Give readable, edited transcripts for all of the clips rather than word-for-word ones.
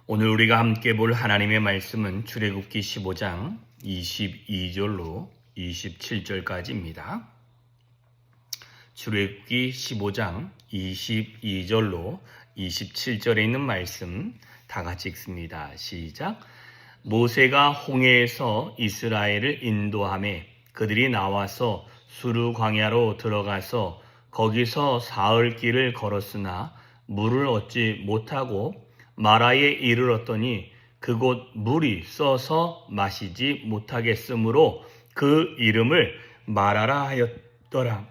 오늘 우리가 함께 볼 하나님의 말씀은 출애굽기 15장 22절로 27절까지입니다. 출애굽기 15장 22절로 27절에 있는 말씀 다 같이 읽습니다. 시작. 모세가 홍해에서 이스라엘을 인도하매 그들이 나와서 수르 광야로 들어가서 거기서 사흘 길을 걸었으나 물을 얻지 못하고 마라에 이르렀더니 그곳 물이 써서 마시지 못하겠으므로 그 이름을 마라라 하였더라.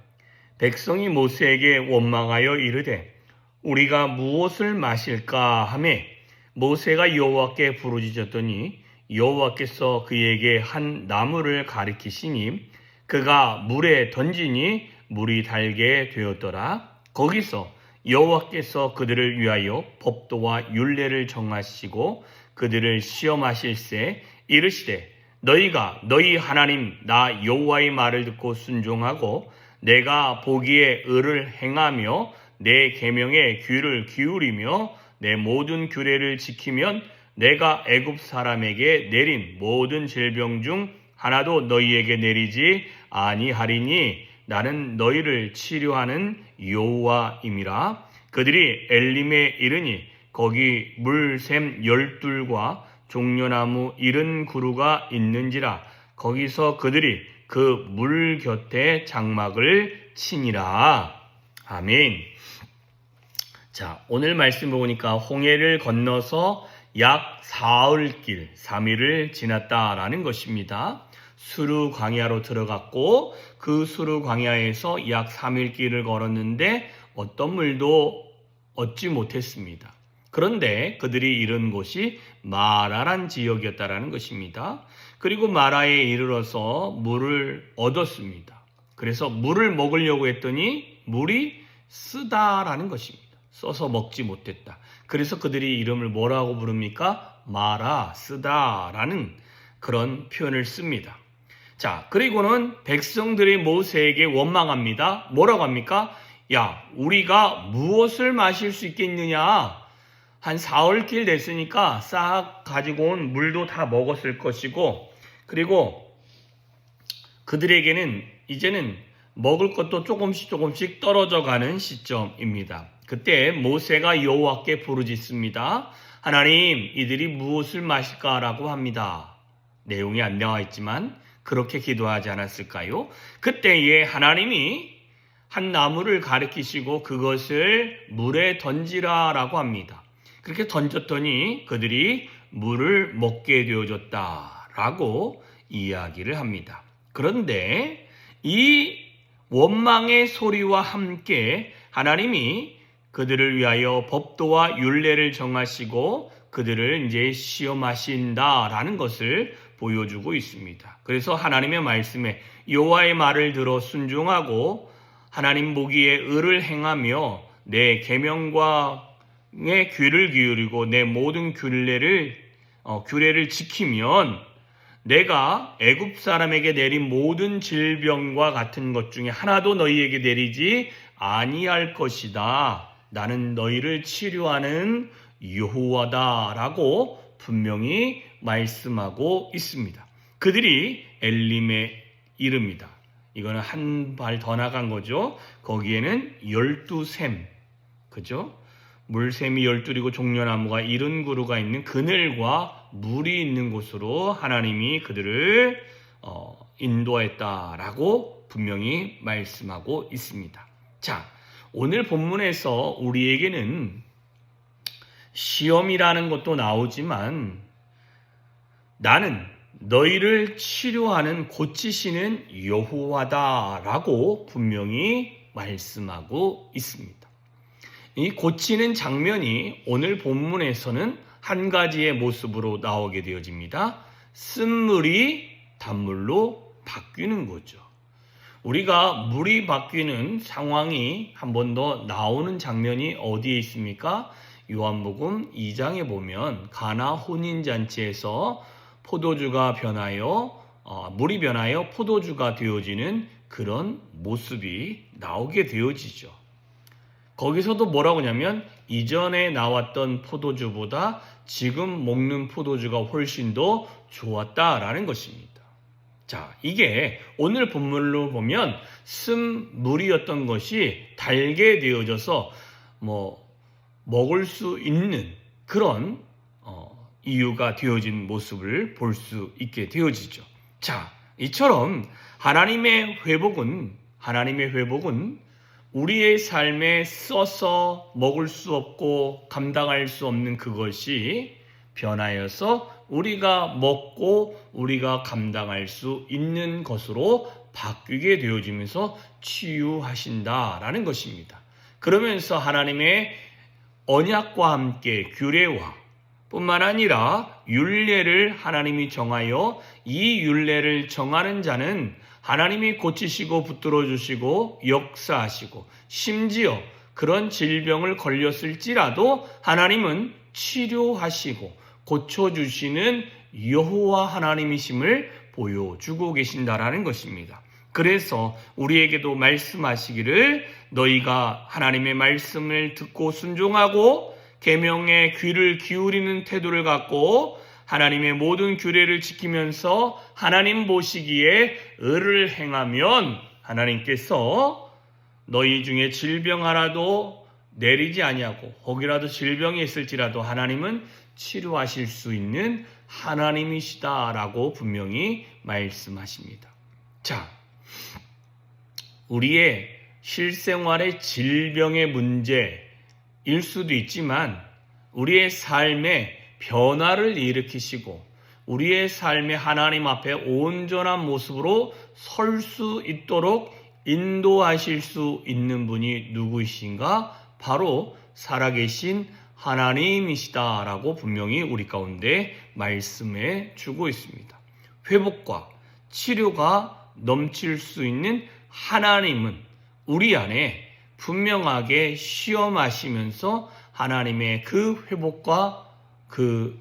백성이 모세에게 원망하여 이르되 우리가 무엇을 마실까 하매 모세가 여호와께 부르짖었더니 여호와께서 그에게 한 나무를 가리키시니 그가 물에 던지니 물이 달게 되었더라. 거기서 여호와께서 그들을 위하여 법도와 율례를 정하시고 그들을 시험하실세 이르시되 너희가 너희 하나님 나 여호와의 말을 듣고 순종하고 내가 보기에 의를 행하며 내 계명에 귀를 기울이며 내 모든 규례를 지키면 내가 애굽 사람에게 내린 모든 질병 중 하나도 너희에게 내리지 아니하리니 나는 너희를 치료하는 여호와임이라. 그들이 엘림에 이르니 거기 물샘 12과 종려나무 70그루가 있는지라. 거기서 그들이 그 물 곁에 장막을 치니라. 아멘. 자, 오늘 말씀을 보니까 홍해를 건너서 약 사흘길 3일을 지났다라는 것입니다. 수르 광야로 들어갔고 그 수르 광야에서 약 3일 길을 걸었는데 어떤 물도 얻지 못했습니다. 그런데 그들이 이른 곳이 마라란 지역이었다라는 것입니다. 그리고 마라에 이르러서 물을 얻었습니다. 그래서 물을 먹으려고 했더니 물이 쓰다라는 것입니다. 써서 먹지 못했다. 그래서 그들이 이름을 뭐라고 부릅니까? 마라, 쓰다라는 그런 표현을 씁니다. 자, 그리고는 백성들이 모세에게 원망합니다. 뭐라고 합니까? 야, 우리가 무엇을 마실 수 있겠느냐? 한 사흘 길 됐으니까 싹 가지고 온 물도 다 먹었을 것이고, 그리고 그들에게는 이제는 먹을 것도 조금씩 떨어져 가는 시점입니다. 그때 모세가 여호와께 부르짖습니다. 하나님, 이들이 무엇을 마실까라고 합니다. 내용이 안 나와 있지만 그렇게 기도하지 않았을까요? 그때에 하나님이 한 나무를 가리키시고 그것을 물에 던지라라고 합니다. 그렇게 던졌더니 그들이 물을 먹게 되어졌다라고 이야기를 합니다. 그런데 이 원망의 소리와 함께 하나님이 그들을 위하여 법도와 율례를 정하시고 그들을 이제 시험하신다라는 것을 보여주고 있습니다. 그래서 하나님의 말씀에 여호와의 말을 들어 순종하고 하나님 보기에 의를 행하며 내 계명과 내 귀를 기울이고 내 모든 규례를 지키면 내가 애굽 사람에게 내린 모든 질병과 같은 것 중에 하나도 너희에게 내리지 아니할 것이다. 나는 너희를 치료하는 여호와다라고 분명히 말씀하고 있습니다. 그들이 엘림에 이릅니다. 이거는 한 발 더 나간 거죠. 거기에는 12샘, 그죠? 물샘이 12이고 종려나무가 70그루가 있는 그늘과 물이 있는 곳으로 하나님이 그들을 인도했다라고 분명히 말씀하고 있습니다. 자, 오늘 본문에서 우리에게는 시험이라는 것도 나오지만 나는 너희를 치료하는 고치시는 여호와다라고 분명히 말씀하고 있습니다. 이 고치는 장면이 오늘 본문에서는 한 가지의 모습으로 나오게 되어집니다. 쓴물이 단물로 바뀌는 거죠. 우리가 물이 바뀌는 상황이 한 번 더 나오는 장면이 어디에 있습니까? 요한복음 2장에 보면 가나 혼인잔치에서 포도주가 변하여 물이 변하여 포도주가 되어지는 그런 모습이 나오게 되어지죠. 거기서도 뭐라고 하냐면 이전에 나왔던 포도주보다 지금 먹는 포도주가 훨씬 더 좋았다라는 것입니다. 자, 이게 오늘 본문으로 보면 쓴물이었던 것이 달게 되어져서 먹을 수 있는 그런 이유가 되어진 모습을 볼 수 있게 되어지죠. 자, 이처럼 하나님의 회복은 우리의 삶에 써서 먹을 수 없고 감당할 수 없는 그것이 변하여서 우리가 먹고 우리가 감당할 수 있는 것으로 바뀌게 되어지면서 치유하신다라는 것입니다. 그러면서 하나님의 언약과 함께 규례와 뿐만 아니라 율례를 하나님이 정하여 이 율례를 정하는 자는 하나님이 고치시고 붙들어 주시고 역사하시고 심지어 그런 질병을 걸렸을지라도 하나님은 치료하시고 고쳐주시는 여호와 하나님이심을 보여주고 계신다라는 것입니다. 그래서 우리에게도 말씀하시기를 너희가 하나님의 말씀을 듣고 순종하고 계명에 귀를 기울이는 태도를 갖고 하나님의 모든 규례를 지키면서 하나님 보시기에 의를 행하면 하나님께서 너희 중에 질병 하나도 내리지 아니하고 혹이라도 질병이 있을지라도 하나님은 치료하실 수 있는 하나님이시다라고 분명히 말씀하십니다. 자, 우리의 실생활의 질병의 문제일 수도 있지만 우리의 삶에 변화를 일으키시고 우리의 삶에 하나님 앞에 온전한 모습으로 설 수 있도록 인도하실 수 있는 분이 누구이신가? 바로 살아계신 하나님이시다라고 분명히 우리 가운데 말씀해 주고 있습니다. 회복과 치료가 넘칠 수 있는 하나님은 우리 안에 분명하게 시험하시면서 하나님의 그 회복과 그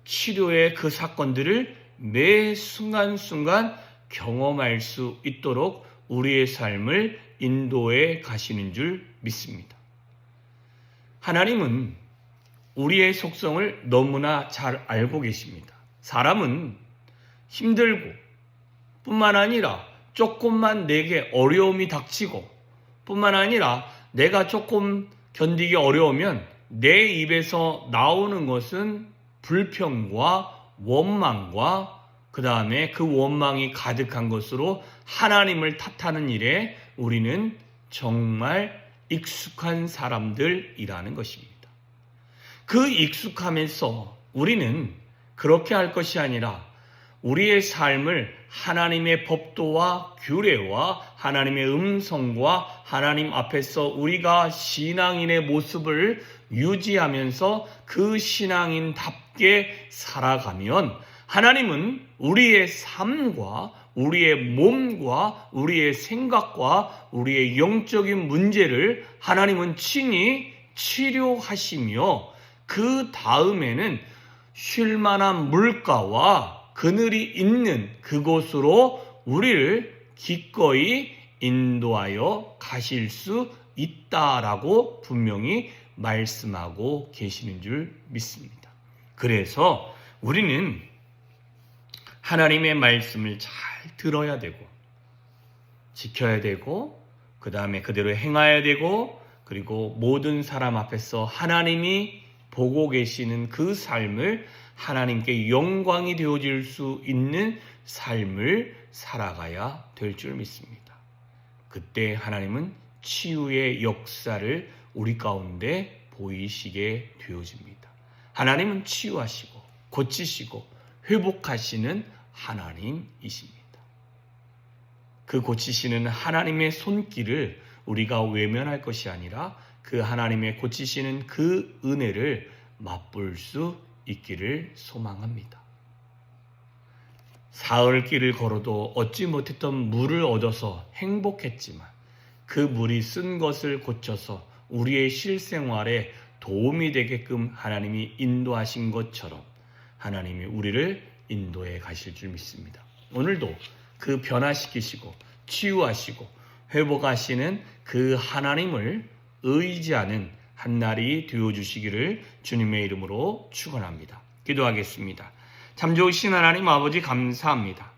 치료의 그 사건들을 매 순간순간 경험할 수 있도록 우리의 삶을 인도해 가시는 줄 믿습니다. 하나님은 우리의 속성을 너무나 잘 알고 계십니다. 사람은 힘들고 뿐만 아니라 조금만 내게 어려움이 닥치고 뿐만 아니라 내가 조금 견디기 어려우면 내 입에서 나오는 것은 불평과 원망과 그 다음에 그 원망이 가득한 것으로 하나님을 탓하는 일에 우리는 정말 익숙한 사람들이라는 것입니다. 그 익숙함에서 우리는 그렇게 할 것이 아니라 우리의 삶을 하나님의 법도와 규례와 하나님의 음성과 하나님 앞에서 우리가 신앙인의 모습을 유지하면서 그 신앙인답게 살아가면 하나님은 우리의 삶과 우리의 몸과 우리의 생각과 우리의 영적인 문제를 하나님은 친히 치료하시며 그 다음에는 쉴만한 물가와 그늘이 있는 그곳으로 우리를 기꺼이 인도하여 가실 수 있다라고 분명히 말씀하고 계시는 줄 믿습니다. 그래서 우리는 하나님의 말씀을 잘 들어야 되고 지켜야 되고 그 다음에 그대로 행해야 되고 그리고 모든 사람 앞에서 하나님이 보고 계시는 그 삶을 하나님께 영광이 되어질 수 있는 삶을 살아가야 될 줄 믿습니다. 그때 하나님은 치유의 역사를 우리 가운데 보이시게 되어집니다. 하나님은 치유하시고 고치시고 회복하시는 하나님이십니다. 그 고치시는 하나님의 손길을 우리가 외면할 것이 아니라 그 하나님의 고치시는 그 은혜를 맛볼 수 있기를 소망합니다. 사흘 길을 걸어도 얻지 못했던 물을 얻어서 행복했지만 그 물이 쓴 것을 고쳐서 우리의 실생활에 도움이 되게끔 하나님이 인도하신 것처럼 하나님이 우리를 인도해 가실 줄 믿습니다. 오늘도 그 변화시키시고 치유하시고 회복하시는 그 하나님을 의지하는 한 날이 되어주시기를 주님의 이름으로 축원합니다. 기도하겠습니다. 참 좋으신 하나님 아버지 감사합니다.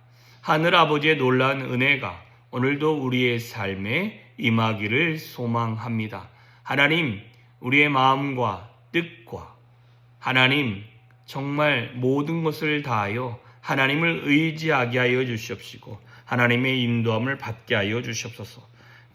하늘 아버지의 놀라운 은혜가 오늘도 우리의 삶에 임하기를 소망합니다. 하나님, 우리의 마음과 뜻과 하나님 정말 모든 것을 다하여 하나님을 의지하게 하여 주시옵시고 하나님의 인도함을 받게 하여 주시옵소서.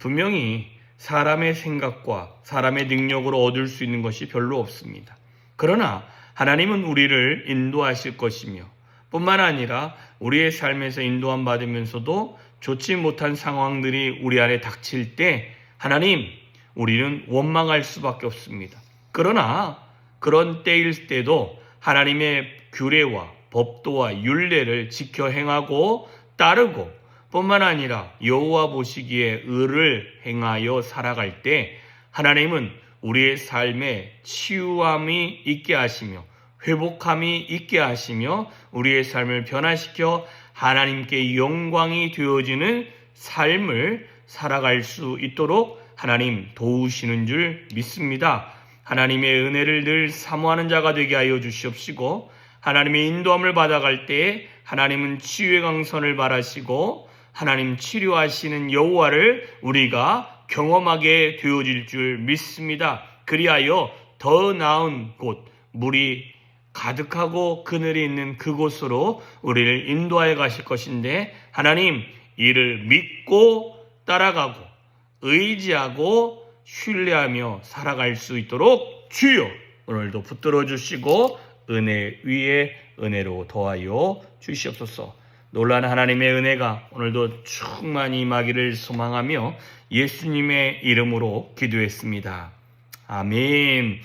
분명히 사람의 생각과 사람의 능력으로 얻을 수 있는 것이 별로 없습니다. 그러나 하나님은 우리를 인도하실 것이며 뿐만 아니라 우리의 삶에서 인도함 받으면서도 좋지 못한 상황들이 우리 안에 닥칠 때 하나님, 우리는 원망할 수밖에 없습니다. 그러나 그런 때일 때도 하나님의 규례와 법도와 율례를 지켜 행하고 따르고 뿐만 아니라 여호와 보시기에 의를 행하여 살아갈 때 하나님은 우리의 삶에 치유함이 있게 하시며 회복함이 있게 하시며 우리의 삶을 변화시켜 하나님께 영광이 되어지는 삶을 살아갈 수 있도록 하나님 도우시는 줄 믿습니다. 하나님의 은혜를 늘 사모하는 자가 되게 하여 주시옵시고 하나님의 인도함을 받아갈 때에 하나님은 치유의 강선을 바라시고 하나님 치료하시는 여호와를 우리가 경험하게 되어질 줄 믿습니다. 그리하여 더 나은 곳, 물이 가득하고 그늘이 있는 그곳으로 우리를 인도하여 가실 것인데 하나님, 이를 믿고 따라가고 의지하고 신뢰하며 살아갈 수 있도록 주여 오늘도 붙들어 주시고 은혜 위에 은혜로 더하여 주시옵소서. 놀라운 하나님의 은혜가 오늘도 충만히 임하기를 소망하며 예수님의 이름으로 기도했습니다. 아멘.